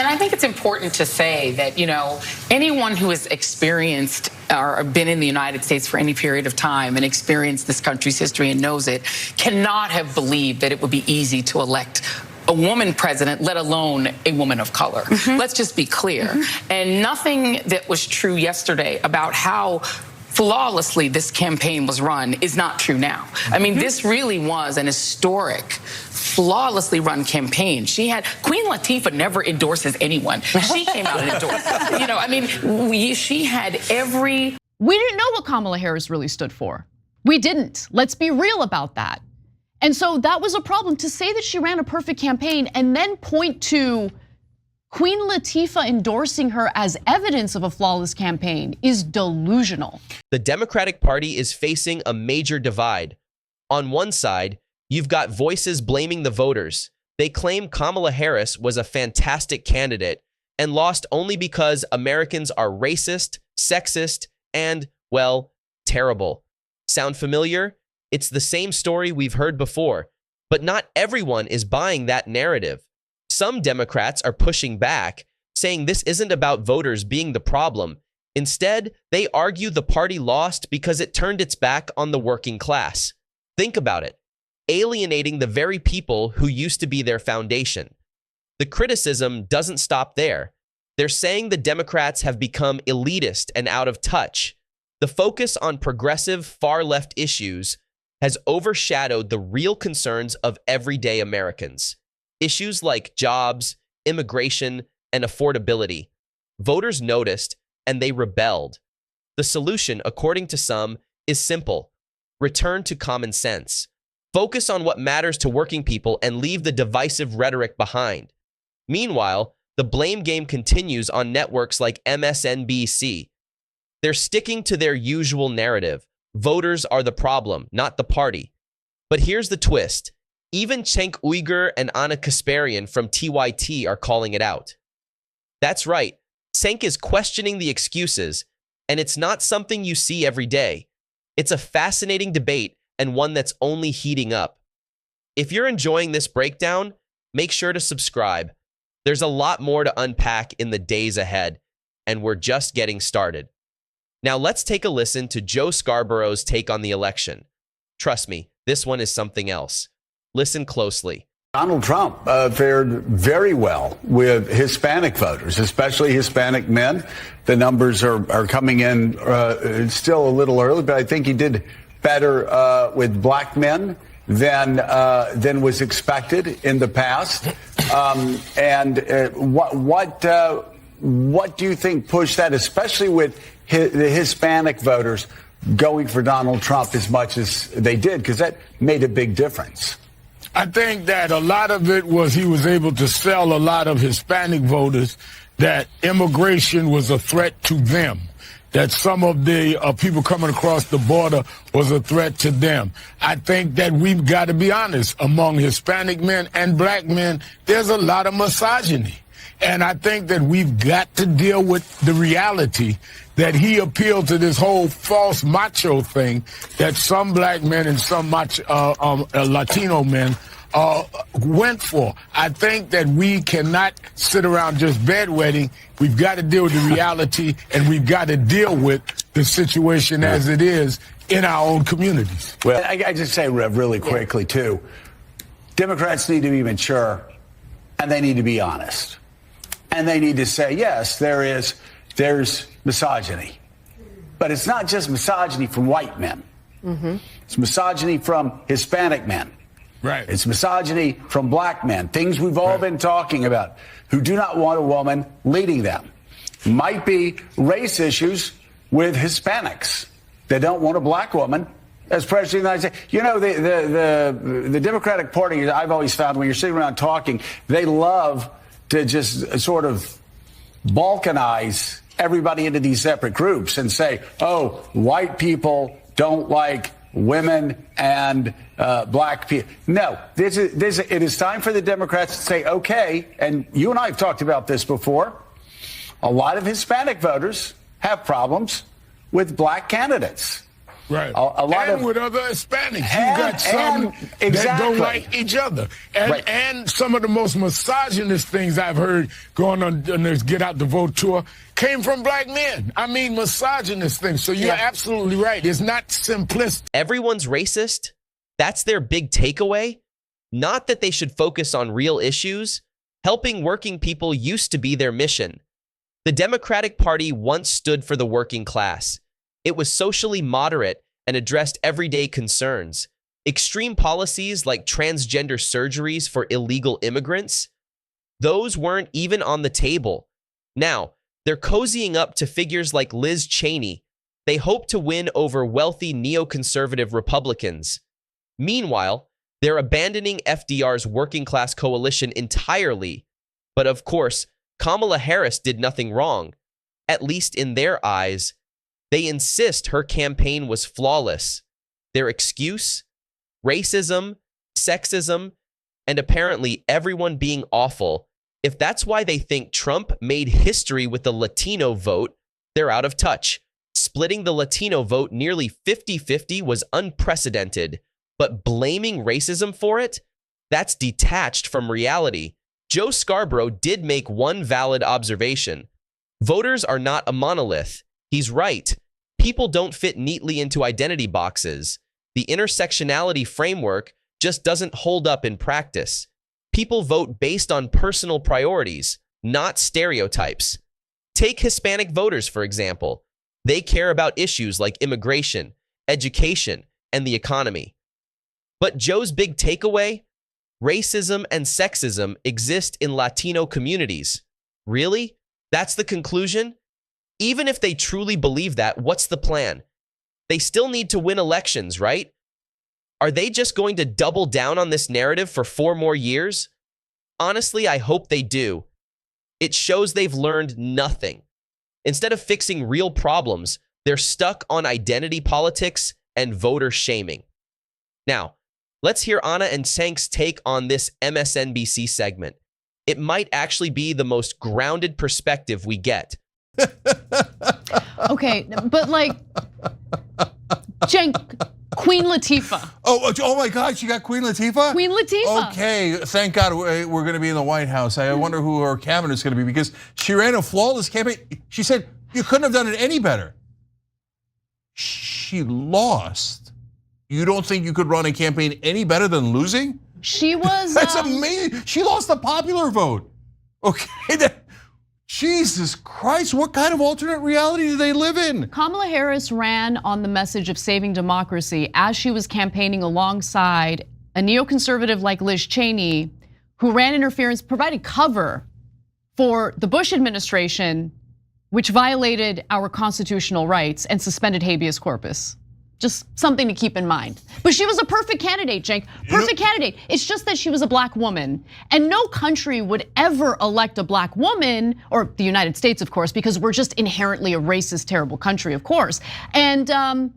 And I think it's important to say that, you know, anyone who has experienced or been in the United States for any period of time and experienced this country's history and knows it cannot have believed that it would be easy to elect a woman president, let alone a woman of color. Let's just be clear. And nothing that was true yesterday about how flawlessly this campaign was run is not true now. I mean, this really was an historic, flawlessly run campaign. Queen Latifah never endorses anyone. She came out and endorsed. You know, I mean, she had every... We didn't know what Kamala Harris really stood for. We didn't. Let's be real about that. And so that was a problem. To say that she ran a perfect campaign and then point to Queen Latifah endorsing her as evidence of a flawless campaign is delusional. The Democratic Party is facing a major divide. On one side, you've got voices blaming the voters. They claim Kamala Harris was a fantastic candidate and lost only because Americans are racist, sexist, and, well, terrible. Sound familiar? It's the same story we've heard before, but not everyone is buying that narrative. Some Democrats are pushing back, saying this isn't about voters being the problem. Instead, they argue the party lost because it turned its back on the working class. Think about it, alienating the very people who used to be their foundation. The criticism doesn't stop there. They're saying the Democrats have become elitist and out of touch. The focus on progressive far-left issues has overshadowed the real concerns of everyday Americans. Issues like jobs, immigration, and affordability. Voters noticed and they rebelled. The solution, according to some, is simple. Return to common sense. Focus on what matters to working people and leave the divisive rhetoric behind. Meanwhile, the blame game continues on networks like MSNBC. They're sticking to their usual narrative. Voters are the problem, not the party. But here's the twist. Even Cenk Uygur and Kasparian from TYT are calling it out. That's right. Cenk is questioning the excuses, and it's not something you see every day. It's a fascinating debate and one that's only heating up. If you're enjoying this breakdown, make sure to subscribe. There's a lot more to unpack in the days ahead, and we're just getting started. Now let's take a listen to Joe Scarborough's take on the election. Trust me, this one is something else. Listen closely. Donald Trump fared very well with Hispanic voters, especially Hispanic men. The numbers are coming in still a little early, but I think he did better with black men than was expected in the past. What do you think pushed that, especially with the Hispanic voters going for Donald Trump as much as they did? Because that made a big difference. I think that a lot of it was he was able to sell a lot of Hispanic voters that immigration was a threat to them, that some of the people coming across the border was a threat to them. I think that we've got to be honest, among Hispanic men and black men, there's a lot of misogyny. And I think that we've got to deal with the reality that he appealed to this whole false macho thing that some black men and some Latino men went for. I think that we cannot sit around just bedwetting. We've got to deal with the reality, and we've got to deal with the situation as it is in our own communities. Well, I just say, Rev, really quickly, too, Democrats need to be mature, and they need to be honest. And they need to say, yes, there's misogyny. But it's not just misogyny from white men. It's misogyny from Hispanic men. Right. It's misogyny from black men, things we've all been talking about, who do not want a woman leading them. Might be race issues with Hispanics. They don't want a black woman as president of the United States. You know, the Democratic Party, I've always found when you're sitting around talking, they love to just sort of balkanize everybody into these separate groups and say, oh, white people don't like women and black people. No, it is time for the Democrats to say, okay, and you and I have talked about this before, a lot of Hispanic voters have problems with black candidates. Right. A lot and of with other Hispanics, you got some that don't like each other, and some of the most misogynist things I've heard going on this Get Out the Vote tour came from black men. I mean, misogynist things. So you're absolutely right. It's not simplistic. Everyone's racist. That's their big takeaway. Not that they should focus on real issues. Helping working people used to be their mission. The Democratic Party once stood for the working class. It was socially moderate and addressed everyday concerns. Extreme policies like transgender surgeries for illegal immigrants, those weren't even on the table. Now, they're cozying up to figures like Liz Cheney. They hope to win over wealthy neoconservative Republicans. Meanwhile, they're abandoning FDR's working class coalition entirely. But of course, Kamala Harris did nothing wrong. At least in their eyes, they insist her campaign was flawless. Their excuse? Racism, sexism, and apparently everyone being awful. If that's why they think Trump made history with the Latino vote, they're out of touch. Splitting the Latino vote nearly 50-50 was unprecedented. But blaming racism for it? That's detached from reality. Joe Scarborough did make one valid observation. Voters are not a monolith. He's right. People don't fit neatly into identity boxes. The intersectionality framework just doesn't hold up in practice. People vote based on personal priorities, not stereotypes. Take Hispanic voters, for example. They care about issues like immigration, education, and the economy. But Joe's big takeaway? Racism and sexism exist in Latino communities. Really? That's the conclusion? Even if they truly believe that, what's the plan? They still need to win elections, right? Are they just going to double down on this narrative for 4 more years? Honestly, I hope they do. It shows they've learned nothing. Instead of fixing real problems, they're stuck on identity politics and voter shaming. Now, let's hear Anna and Cenk's take on this MSNBC segment. It might actually be the most grounded perspective we get. Okay, but like, Cenk, Queen Latifah. Oh my God, she got Queen Latifah? Queen Latifah. Okay, thank God we're going to be in the White House. I wonder who her cabinet's going to be because she ran a flawless campaign. She said, you couldn't have done it any better. She lost. You don't think you could run a campaign any better than losing? She was. That's amazing. She lost the popular vote. Okay, Jesus Christ, what kind of alternate reality do they live in? Kamala Harris ran on the message of saving democracy as she was campaigning alongside a neoconservative like Liz Cheney, who ran interference, provided cover for the Bush administration, which violated our constitutional rights and suspended habeas corpus. Just something to keep in mind. But she was a perfect candidate, Cenk. Perfect candidate. It's just that she was a black woman. And no country would ever elect a black woman, or the United States, of course, because we're just inherently a racist, terrible country, of course. And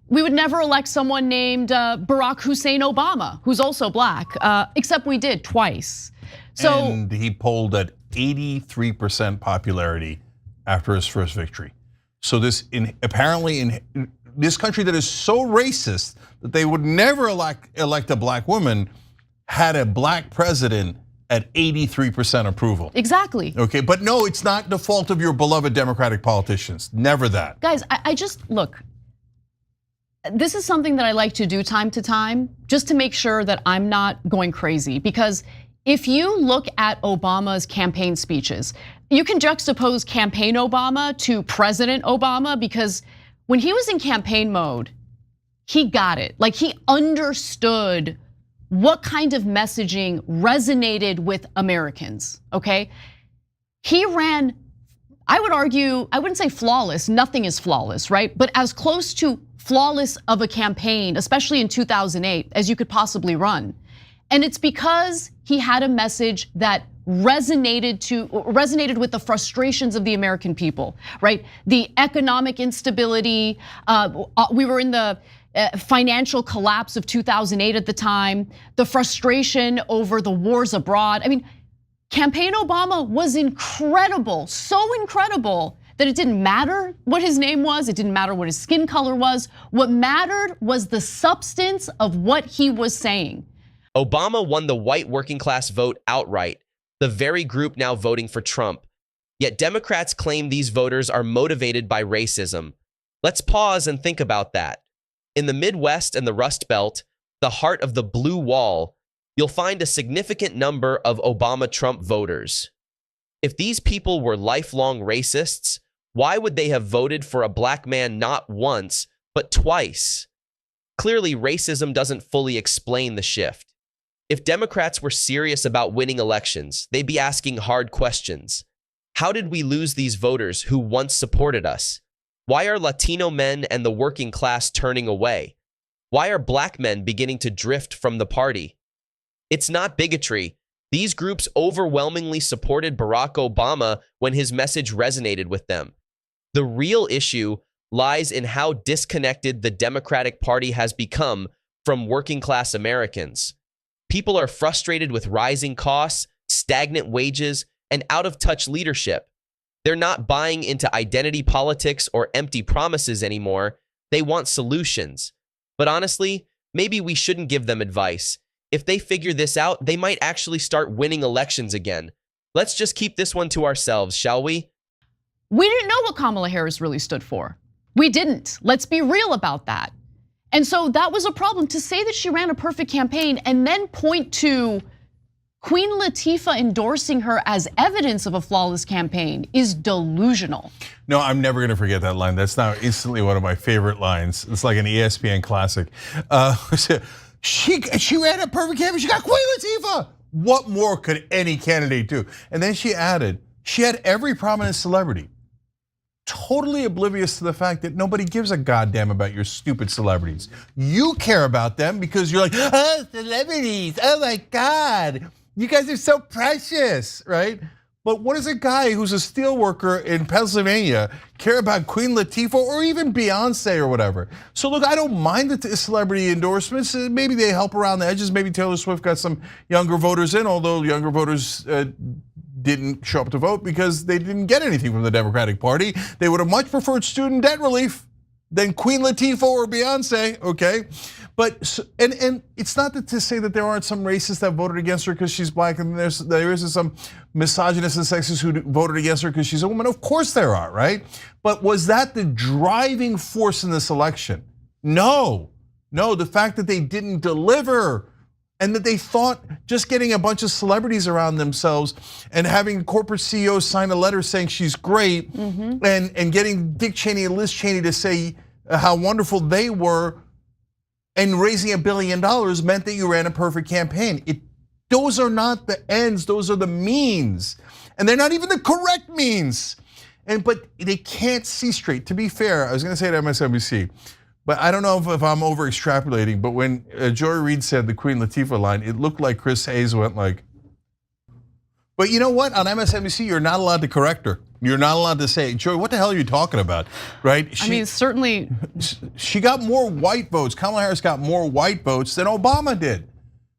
we would never elect someone named Barack Hussein Obama, who's also black, except we did twice. So, and he polled at 83% popularity after his first victory. So this apparently in this country that is so racist that they would never elect a black woman had a black president at 83% approval. Exactly. Okay, but no, it's not the fault of your beloved Democratic politicians. Never that. Guys, I just, look, this is something that I like to do time to time, just to make sure that I'm not going crazy. Because if you look at Obama's campaign speeches, you can juxtapose campaign Obama to President Obama, because when he was in campaign mode, he got it. Like, he understood what kind of messaging resonated with Americans, okay? He ran, I would argue, I wouldn't say flawless, nothing is flawless, right? But as close to flawless of a campaign, especially in 2008, as you could possibly run. And it's because he had a message that resonated with the frustrations of the American people, right? The economic instability, we were in the financial collapse of 2008 at the time, the frustration over the wars abroad. I mean, campaign Obama was incredible, so incredible that it didn't matter what his name was, it didn't matter what his skin color was. What mattered was the substance of what he was saying. Obama won the white working class vote outright, the very group now voting for Trump. Yet Democrats claim these voters are motivated by racism. Let's pause and think about that. In the Midwest and the Rust Belt, the heart of the blue wall, you'll find a significant number of Obama-Trump voters. If these people were lifelong racists, why would they have voted for a black man not once, but twice? Clearly, racism doesn't fully explain the shift. If Democrats were serious about winning elections, they'd be asking hard questions. How did we lose these voters who once supported us? Why are Latino men and the working class turning away? Why are black men beginning to drift from the party? It's not bigotry. These groups overwhelmingly supported Barack Obama when his message resonated with them. The real issue lies in how disconnected the Democratic Party has become from working class Americans. People are frustrated with rising costs, stagnant wages, and out-of-touch leadership. They're not buying into identity politics or empty promises anymore. They want solutions. But honestly, maybe we shouldn't give them advice. If they figure this out, they might actually start winning elections again. Let's just keep this one to ourselves, shall we? We didn't know what Kamala Harris really stood for. We didn't. Let's be real about that. And so that was a problem. To say that she ran a perfect campaign and then point to Queen Latifah endorsing her as evidence of a flawless campaign is delusional. No, I'm never gonna forget that line. That's now instantly one of my favorite lines. It's like an ESPN classic. She ran a perfect campaign, she got Queen Latifah. What more could any candidate do? And then she added, she had every prominent celebrity, totally oblivious to the fact that nobody gives a goddamn about your stupid celebrities. You care about them because you're like, oh, celebrities, oh my God. You guys are so precious, right? But what does a guy who's a steel worker in Pennsylvania care about Queen Latifah or even Beyonce or whatever? So look, I don't mind the celebrity endorsements. Maybe they help around the edges. Maybe Taylor Swift got some younger voters in, although younger voters didn't show up to vote because they didn't get anything from the Democratic Party. They would have much preferred student debt relief than Queen Latifah or Beyonce, okay? But, and it's not to say that there aren't some racists that voted against her because she's black, and there is some misogynists and sexists who voted against her because she's a woman. Of course there are, right? But was that the driving force in this election? No, the fact that they didn't deliver and that they thought just getting a bunch of celebrities around themselves and having corporate CEOs sign a letter saying she's great and getting Dick Cheney and Liz Cheney to say how wonderful they were and raising $1 billion meant that you ran a perfect campaign. Those are not the ends, those are the means. And they're not even the correct means. But they can't see straight. To be fair, I was gonna say to MSNBC, but I don't know if I'm over extrapolating, but when Joy Reid said the Queen Latifah line, it looked like Chris Hayes went like, but you know what? On MSNBC, you're not allowed to correct her. You're not allowed to say, Joy, what the hell are you talking about, right? I mean, certainly. She got more white votes. Kamala Harris got more white votes than Obama did.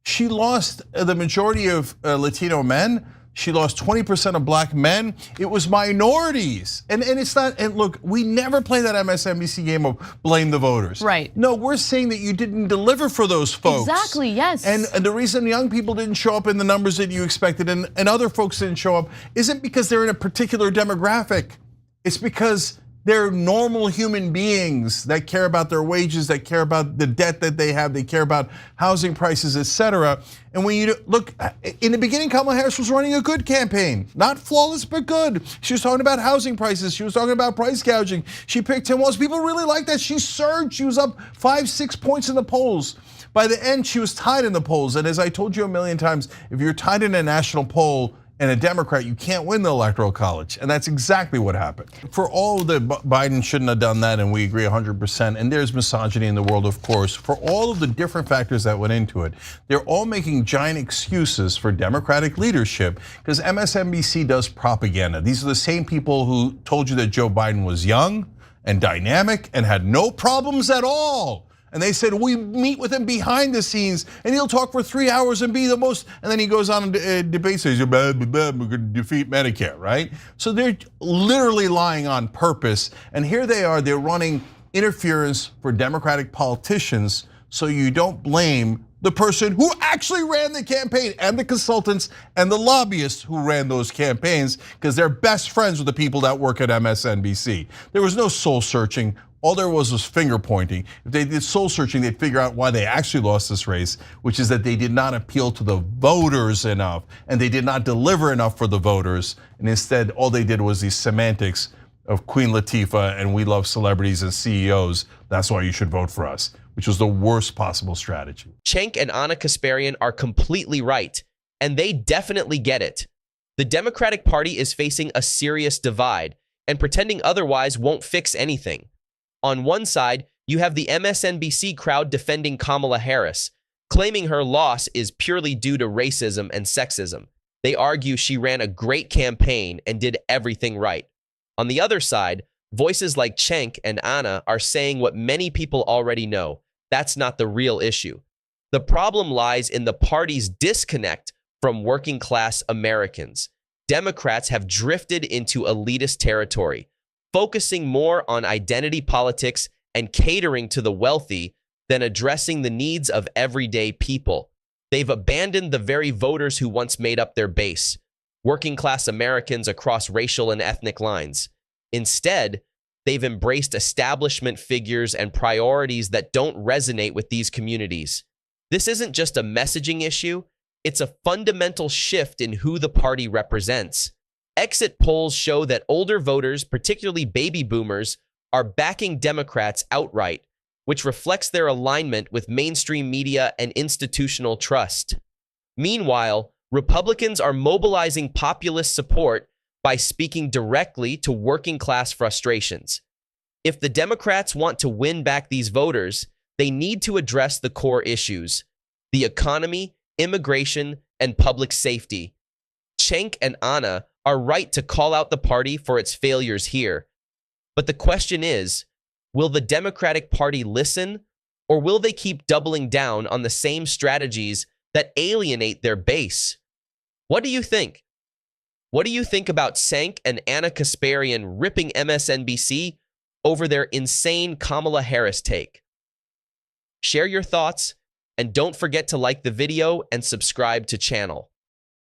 She lost the majority of Latino men. She lost 20% of black men. It was minorities. And it's not, and look, we never play that MSNBC game of blame the voters. Right. No, we're saying that you didn't deliver for those folks. Exactly, yes. And the reason young people didn't show up in the numbers that you expected and other folks didn't show up isn't because they're in a particular demographic. It's because they're normal human beings that care about their wages, that care about the debt that they have, they care about housing prices, etc. And when you look, in the beginning, Kamala Harris was running a good campaign. Not flawless, but good. She was talking about housing prices. She was talking about price gouging. She picked Tim Walz. People really liked that. She surged. She was up 5-6 points in the polls. By the end, she was tied in the polls. And as I told you a million times, if you're tied in a national poll, and a Democrat, you can't win the Electoral College. And that's exactly what happened. For all that Biden shouldn't have done that, and we agree 100%, and there's misogyny in the world, of course, for all of the different factors that went into it, they're all making giant excuses for Democratic leadership because MSNBC does propaganda. These are the same people who told you that Joe Biden was young and dynamic and had no problems at all. And they said, we meet with him behind the scenes and he'll talk for 3 hours and be the most, and then he goes on and debates, says, we're going to defeat Medicare, right? So they're literally lying on purpose. And here they are, they're running interference for Democratic politicians, so you don't blame the person who actually ran the campaign and the consultants and the lobbyists who ran those campaigns, because they're best friends with the people that work at MSNBC. There was no soul searching. All there was finger pointing. If they did soul searching, they'd figure out why they actually lost this race, which is that they did not appeal to the voters enough and they did not deliver enough for the voters. And instead, all they did was these semantics of Queen Latifah and we love celebrities and CEOs. That's why you should vote for us, which was the worst possible strategy. Cenk and Kasparian are completely right, and they definitely get it. The Democratic Party is facing a serious divide, and pretending otherwise won't fix anything. On one side, you have the MSNBC crowd defending Kamala Harris, claiming her loss is purely due to racism and sexism. They argue she ran a great campaign and did everything right. On the other side, voices like Cenk and Anna are saying what many people already know. That's not the real issue. The problem lies in the party's disconnect from working class Americans. Democrats have drifted into elitist territory, focusing more on identity politics and catering to the wealthy than addressing the needs of everyday people. They've abandoned the very voters who once made up their base, working class Americans across racial and ethnic lines. Instead, they've embraced establishment figures and priorities that don't resonate with these communities. This isn't just a messaging issue, it's a fundamental shift in who the party represents. Exit polls show that older voters, particularly baby boomers, are backing Democrats outright, which reflects their alignment with mainstream media and institutional trust. Meanwhile, Republicans are mobilizing populist support by speaking directly to working class frustrations. If the Democrats want to win back these voters, they need to address the core issues: the economy, immigration, and public safety. Cenk and Anna are right to call out the party for its failures here. But the question is, will the Democratic Party listen, or will they keep doubling down on the same strategies that alienate their base? What do you think? What do you think about Cenk and Kasparian ripping MSNBC over their insane Kamala Harris take? Share your thoughts, and don't forget to like the video and subscribe to channel.